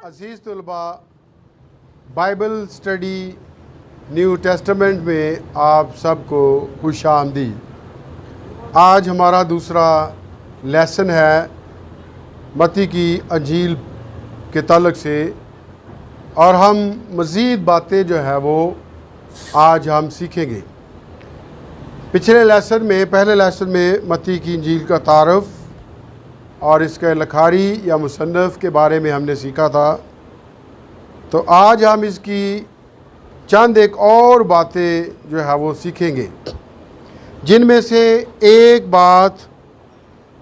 अज़ीज़ तलबा, Bible study new testament में आप सबको खुशामदीद। आज हमारा दूसरा लेसन है मत्ती की अंजील के ताल्लुक़ से, और हम मज़ीद बातें जो है वो आज हम सीखेंगे। पिछले लेसन में, पहले लेसन में मत्ती की अंजील का तारफ़ और इसके लखारी या मुसन्नफ़ के बारे में हमने सीखा था। तो आज हम इसकी चंद एक और बातें जो है वो सीखेंगे, जिनमें से एक बात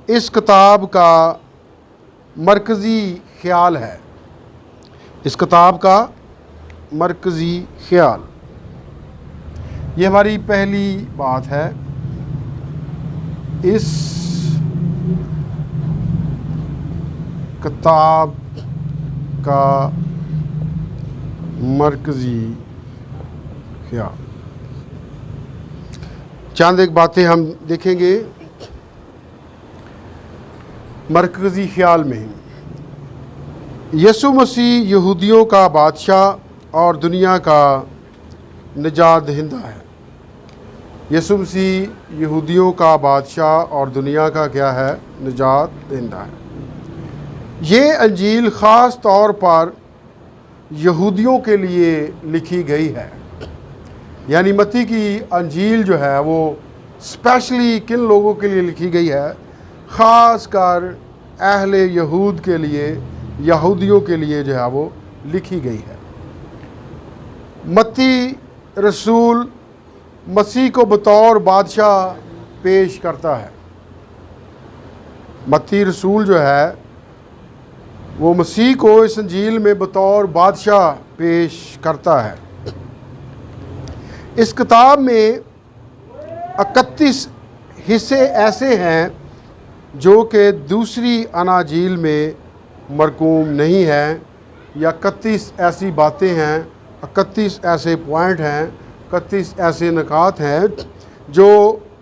इस किताब का मरकज़ी ख़्याल है। इस किताब का मरकज़ी ख़्याल, ये हमारी पहली बात है। इस किताब का मरकज़ी ख़्याल, चंद एक बातें हम देखेंगे मरकज़ी ख़्याल में। यीशु मसीह यहूदियों का बादशाह और दुनिया का निजात दहिंदा है। यीशु मसीह यहूदियों का बादशाह और दुनिया का क्या है? निजात दहिंदा है। ये अंजील ख़ास तौर पर यहूदियों के लिए लिखी गई है। यानी मत्ती की अंजील जो है वो स्पेशली किन लोगों के लिए लिखी गई है? ख़ास कर अहले यहूद के लिए, यहूदियों के लिए जो है वो लिखी गई है। मत्ती रसूल मसीह को बतौर बादशाह पेश करता है। मत्ती रसूल जो है वो मसीह को इस अंजील में बतौर बादशाह पेश करता है। इस किताब में 31 हिस्से ऐसे हैं जो कि दूसरी अनाजील में मरकूम नहीं है, या 31 ऐसी बातें हैं, 31 ऐसे पॉइंट हैं, 31 ऐसे नकात हैं जो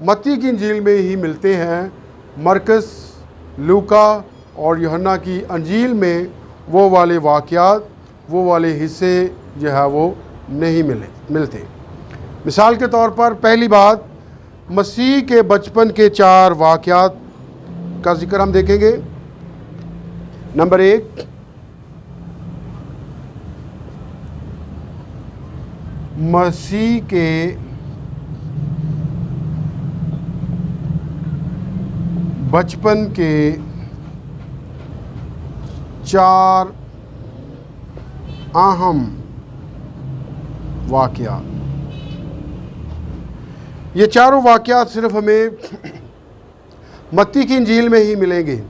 मत्ती की अंजील में ही मिलते हैं। मरकस, लूका और यूहन्ना की अंजील में वो वाले वाक़यात, वो वाले हिस्से जो है वो नहीं मिलते। मिसाल के तौर पर पहली बात, मसीह के बचपन के 4 वाक़यात का जिक्र हम देखेंगे। नंबर 1, मसीह के बचपन के 4 अहम वाक़यात। ये चारों वाक़यात सिर्फ हमें मत्ती की इंजील में ही मिलेंगे।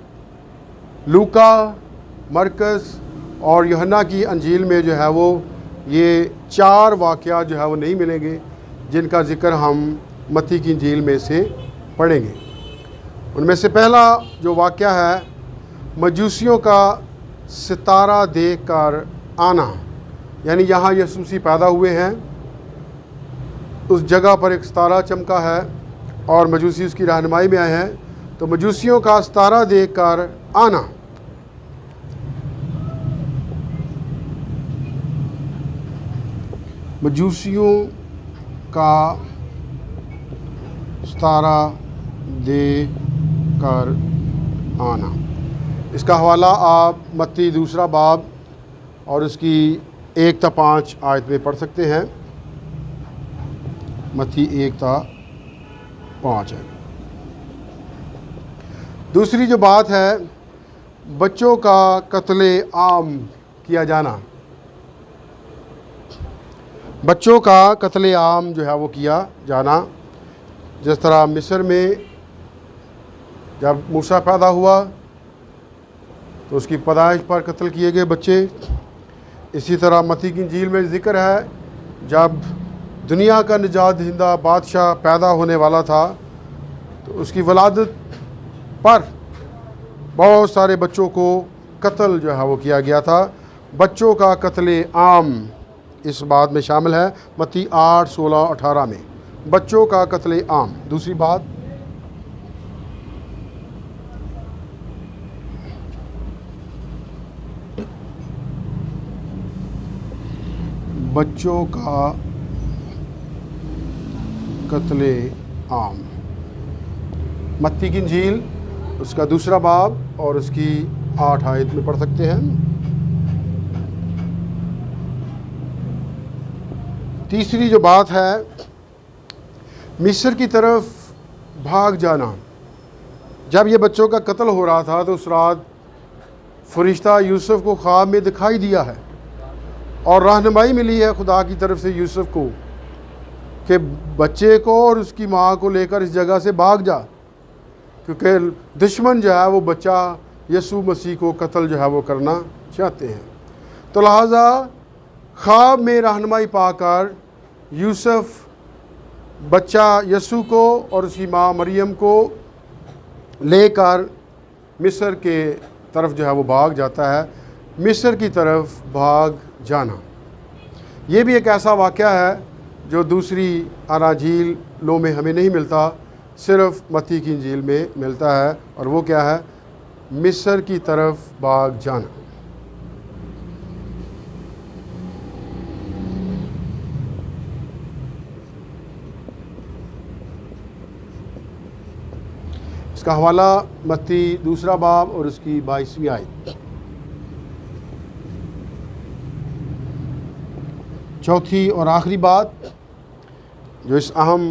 लूका, मरकस और यूहन्ना की अंजील में जो है वो ये 4 वाक़यात जो है वो नहीं मिलेंगे, जिनका ज़िक्र हम मत्ती की इंजील में से पढ़ेंगे। उनमें से पहला जो वाक़या है, मजूसियों का सितारा देखकर आना। यानी यहाँ यीशु मसीह पैदा हुए हैं, उस जगह पर एक सितारा चमका है और मजूसी उसकी रहनुमाई में आए हैं। तो मजूसियों का सितारा देखकर आना। मजूसियों का सितारा देखकर आना, इसका हवाला आप मत्ती 2 बाब और उसकी 1-5 आयत में पढ़ सकते हैं। मत्ती 1-5 है। दूसरी जो बात है, बच्चों का कत्ले आम किया जाना। बच्चों का कत्ले आम जो है वो किया जाना। जिस तरह मिस्र में जब मूसा पैदा हुआ तो उसकी पैदाइश पर कत्ल किए गए बच्चे, इसी तरह मत्ती की इंजील में जिक्र है जब दुनिया का निजात दहिंदा बादशाह पैदा होने वाला था तो उसकी वलादत पर बहुत सारे बच्चों को कत्ल जो है वो किया गया था। बच्चों का कत्ले आम इस बात में शामिल है, मत्ती 8, 16, 18 में बच्चों का कत्ले आम। दूसरी बात, बच्चों का कत्ले आम। मत्ती की इंजील उसका दूसरा बाब और उसकी 8 आयत में पढ़ सकते हैं। तीसरी जो बात है, मिस्र की तरफ भाग जाना। जब ये बच्चों का कत्ल हो रहा था तो उस रात फरिश्ता यूसुफ को ख्वाब में दिखाई दिया है और रहनुमाई मिली है खुदा की तरफ से यूसुफ को कि बच्चे को और उसकी माँ को लेकर इस जगह से भाग जा, क्योंकि दुश्मन जो है वो बच्चा यसू मसीह को कत्ल जो है वो करना चाहते हैं। तो लिहाजा ख्वाब में रहनुमाई पाकर यूसुफ बच्चा यसू को और उसकी माँ मरियम को लेकर मिस्र के तरफ जो है वो भाग जाता है। मिस्र की तरफ भाग जाना ये भी एक ऐसा वाक़या है जो दूसरी अनाजीलों में हमें नहीं मिलता, सिर्फ मत्ती की इंजील में मिलता है। और वो क्या है? मिस्र की तरफ भाग जाना। इसका हवाला मत्ती दूसरा बाब और उसकी 22वीं आयत। चौथी और आखिरी बात जो इस अहम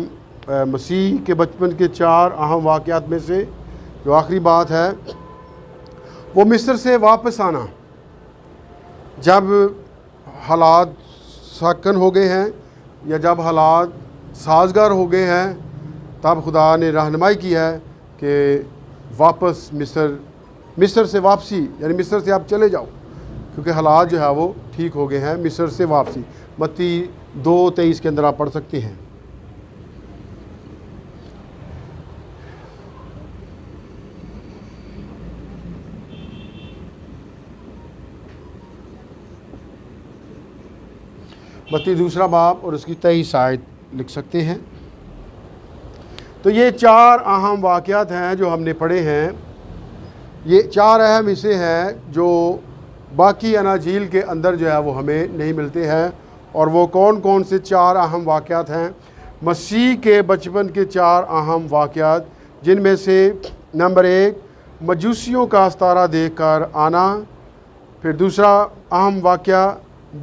मसीह के बचपन के 4 अहम वाक़यात में से जो आखिरी बात है वो मिस्र से वापस आना। जब हालात साकन हो गए हैं या जब हालात साजगार हो गए हैं तब खुदा ने रहनुमाई की है कि वापस मिस्र से वापसी, यानी मिस्र से आप चले जाओ क्योंकि हालात जो है वो ठीक हो गए हैं। मिस्र से वापसी मत्ती 2:23 के अंदर आप पढ़ सकते हैं। मत्ती दूसरा बाब और उसकी 23 आयत लिख सकते हैं। तो ये 4 अहम वाक़यात हैं जो हमने पढ़े हैं। ये 4 अहम हिस्से हैं जो बाकी अनाजील के अंदर जो है वो हमें नहीं मिलते हैं। और वो कौन कौन से 4 अहम वाक़यात हैं? मसीह के बचपन के 4 अहम वाक़यात, जिनमें से नंबर 1 मजूसियों का अस्तारा देखकर आना। फिर दूसरा अहम वाक़या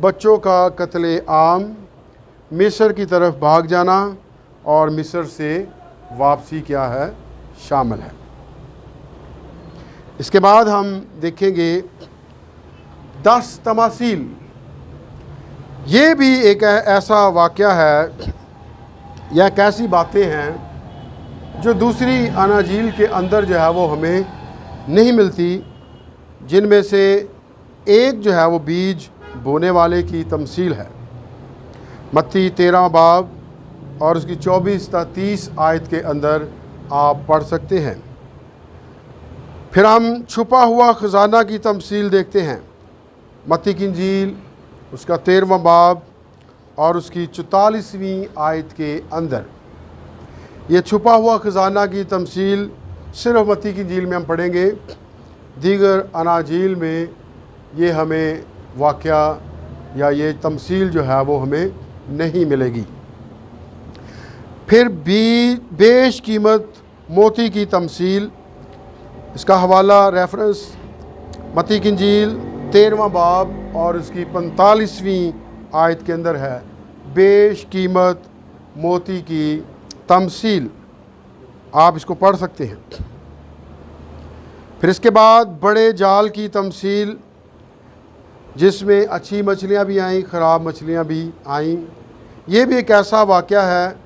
बच्चों का कत्ले आम, मिस्र की तरफ भाग जाना और मिस्र से वापसी क्या है? शामिल है। इसके बाद हम देखेंगे 10 तमासील। ये भी एक ऐसा वाक़या है या एक ऐसी बातें हैं जो दूसरी अनाजील के अंदर जो है वो हमें नहीं मिलती, जिनमें से एक जो है वो बीज बोने वाले की तमसील है। मत्ती 13 बाब और उसकी 24 से 30 आयत के अंदर आप पढ़ सकते हैं। फिर हम छुपा हुआ ख़जाना की तमसील देखते हैं। मत्ती की इंजील उसका 13वां बाब और उसकी 44वीं आयत के अंदर ये छुपा हुआ ख़जाना की तमसील सिर्फ मत्ती की इंजील में हम पढ़ेंगे। दीगर अनाजील में ये हमें वाक़या या ये तमसील जो है वो हमें नहीं मिलेगी। फिर बेश कीमत मोती की तमसील, इसका हवाला रेफरेंस मत्ती की इंजील 13वां बाब और उसकी 45वीं आयत के अंदर है। बेश कीमत मोती की तमसील, आप इसको पढ़ सकते हैं। फिर इसके बाद बड़े जाल की तमसील, जिसमें अच्छी मछलियां भी आईं, ख़राब मछलियां भी आईं। ये भी एक ऐसा वाक़या है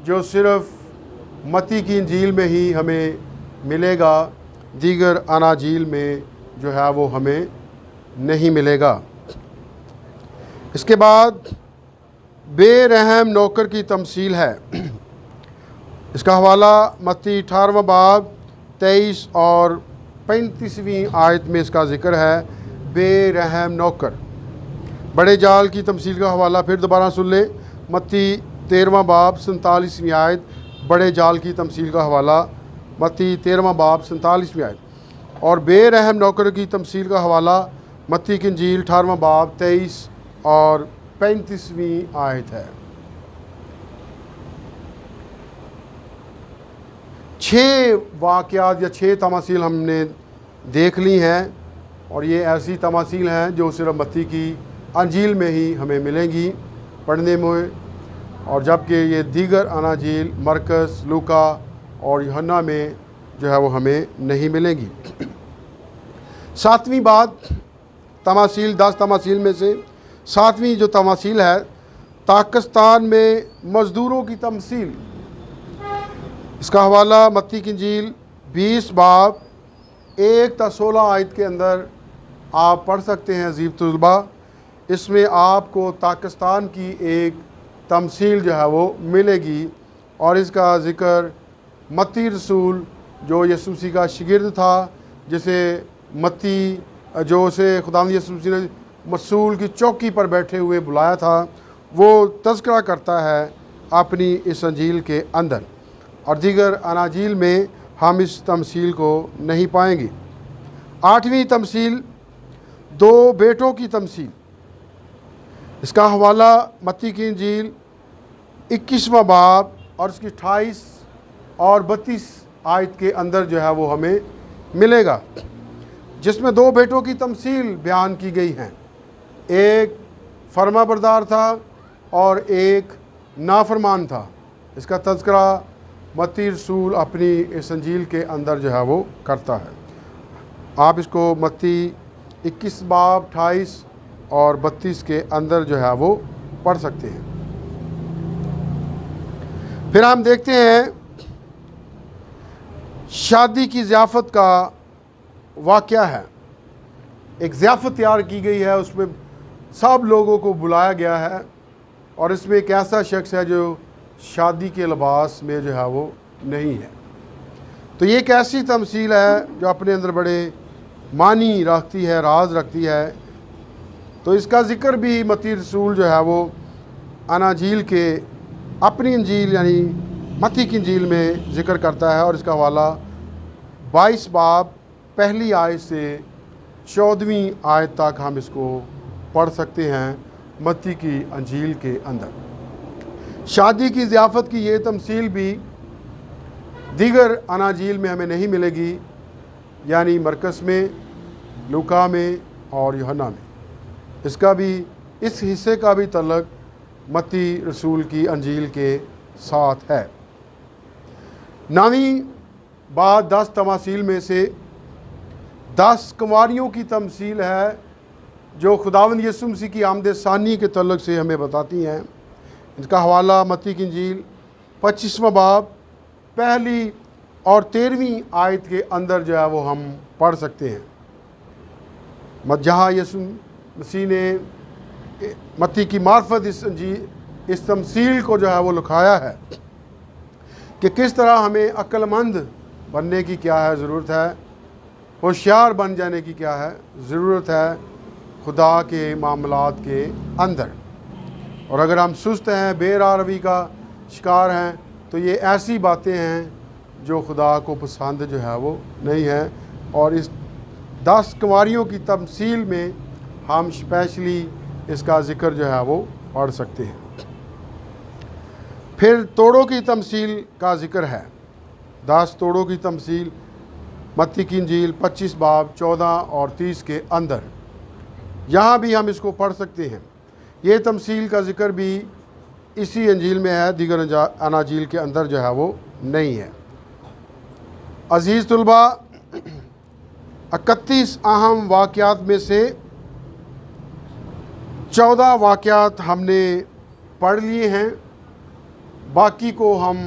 जो सिर्फ़ मत्ती की इंजील में ही हमें मिलेगा, दीगर अनाजील में जो है वो हमें नहीं मिलेगा। इसके बाद बेरहम नौकर की तमसील है। इसका हवाला मत्ती 18वां बाब 23 और 35वीं आयत में इसका ज़िक्र है। बेरहम नौकर। बड़े जाल की तमसील का हवाला फिर दोबारा सुन ले, मत्ती 13वां बाब 47वीं आयत। बड़े जाल की तमसील का हवाला मत्ती 13वां बाब 47वीं आयत। और बेरहम नौकर की तमसील का हवाला मत्ती की इंजील 18वां बाब 23 और 35वीं आयत है। 6 वाक़यात या 6 तमासील हमने देख ली हैं, और ये ऐसी तमासील हैं जो सिर्फ मत्ती की अंजील में ही हमें मिलेंगी पढ़ने में, और जबकि ये दीगर अनाजील मरकस, लूका और यूहन्ना में जो है वो हमें नहीं मिलेंगी। 7वीं बात, तमासील 10 तमासील में से 7वीं जो तमासील है, पाकिस्तान में मज़दूरों की तमसील। इसका हवाला मत्ती की इंजील 20 बाब 1 ता 16 आयत के अंदर आप पढ़ सकते हैं अज़ीज़ तलबा। इसमें आपको पाकिस्तान की एक तमसील जो है वो मिलेगी, और इसका ज़िक्र मत्ती रसूल जो यीशु मसीह का शागिर्द था, जिसे मत्ती जो उसे खुदावंद यीशु मसीह ने मसूल की चौकी पर बैठे हुए बुलाया था, वो तज़किरा करता है अपनी इस अंजील के अंदर, और दीगर अनाजील में हम इस तमसील को नहीं पाएंगे। 8वीं तमसील 2 बेटों की तमसील। इसका हवाला मत्ती की इंजील 21वां बाब और उसकी 28 और 32 आयत के अंदर जो है वो हमें मिलेगा, जिसमें 2 बेटों की तमसील बयान की गई हैं। एक फर्माबरदार था और एक नाफरमान था। इसका तज़किरा मत्ती रसूल अपनी इस अंजील के अंदर जो है वो करता है। आप इसको मत्ती 21 बाब 28 और 32 के अंदर जो है वो पढ़ सकते हैं। फिर हम देखते हैं शादी की ज़ियाफ़त का वाक़या है। एक ज़ियाफ़त तैयार की गई है, उसमें सब लोगों को बुलाया गया है, और इसमें एक ऐसा शख्स है जो शादी के लिबास में जो है वो नहीं है। तो ये एक ऐसी तमसील है जो अपने अंदर बड़े मानी रखती है, राज रखती है। तो इसका ज़िक्र भी मत्ती रसूल जो है वो अनाजील के अपनी इंजील यानी मत्ती की इंजील में ज़िक्र करता है, और इसका हवाला 22 बाब 1 आयत से 14वीं आयत तक हम इसको पढ़ सकते हैं मत्ती की अंजील के अंदर। शादी की ज़ियाफ़त की ये तमसील भी दीगर अनाजील में हमें नहीं मिलेगी, यानी मरकस में, लूका में और यूहन्ना में। इसका भी, इस हिस्से का भी तल्लुक़ मत्ती रसूल की अंजील के साथ है। 9वीं बात 10 तमासील में से 10 कुंवारियों की तमसील है, जो खुदावंद यीशु मसीह की आमद सानी के तल्लुक़ से हमें बताती हैं। इसका हवाला मत्ती की इंजील 25वां बाब 1 और 13वीं आयत के अंदर जो है वो हम पढ़ सकते हैं। जहाँ यीशु मसीह ने मत्ती की मार्फत इस तमसील को जो है वो लिखाया है कि किस तरह हमें अक्लमंद बनने की क्या है ज़रूरत है, होशियार बन जाने की क्या है ज़रूरत है खुदा के मामलात के अंदर। और अगर हम सुस्त हैं, बेरारवी का शिकार हैं, तो ये ऐसी बातें हैं जो खुदा को पसंद जो है वो नहीं है। और इस 10 कुंवारियों की तमसील में हम स्पेशली इसका ज़िक्र जो है वो पढ़ सकते हैं। फिर तोड़ों की तमसील का ज़िक्र है। 10 तोड़ों की तमसील मत्ती की इंजील 25 बाब 14 और 30 के अंदर, यहाँ भी हम इसको पढ़ सकते हैं। ये तमसील का ज़िक्र भी इसी अंजील में है, दीगर अनाजील के अंदर जो है वो नहीं है। अज़ीज़ तुलबा, 31 अहम वाक़यात में से 14 वाक़यात हमने पढ़ लिए हैं, बाकी को हम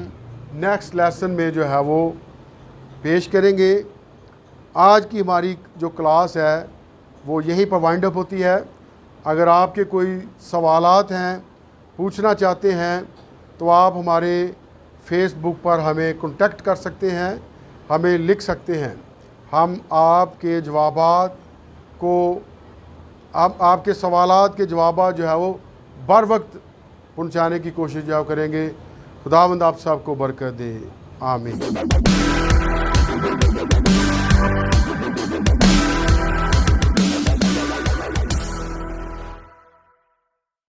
नेक्स्ट लेसन में जो है वो पेश करेंगे। आज की हमारी जो क्लास है वो यहीं पर वाइंड अप होती है। अगर आपके कोई सवालात हैं, पूछना चाहते हैं, तो आप हमारे फेसबुक पर हमें कांटेक्ट कर सकते हैं, हमें लिख सकते हैं। हम आपके जवाबात को, आपके सवालात के जवाबात जो है वो बर वक्त पहुँचाने की कोशिश जो करेंगे। खुदावंद आप सबको बरकत दे। आमीन।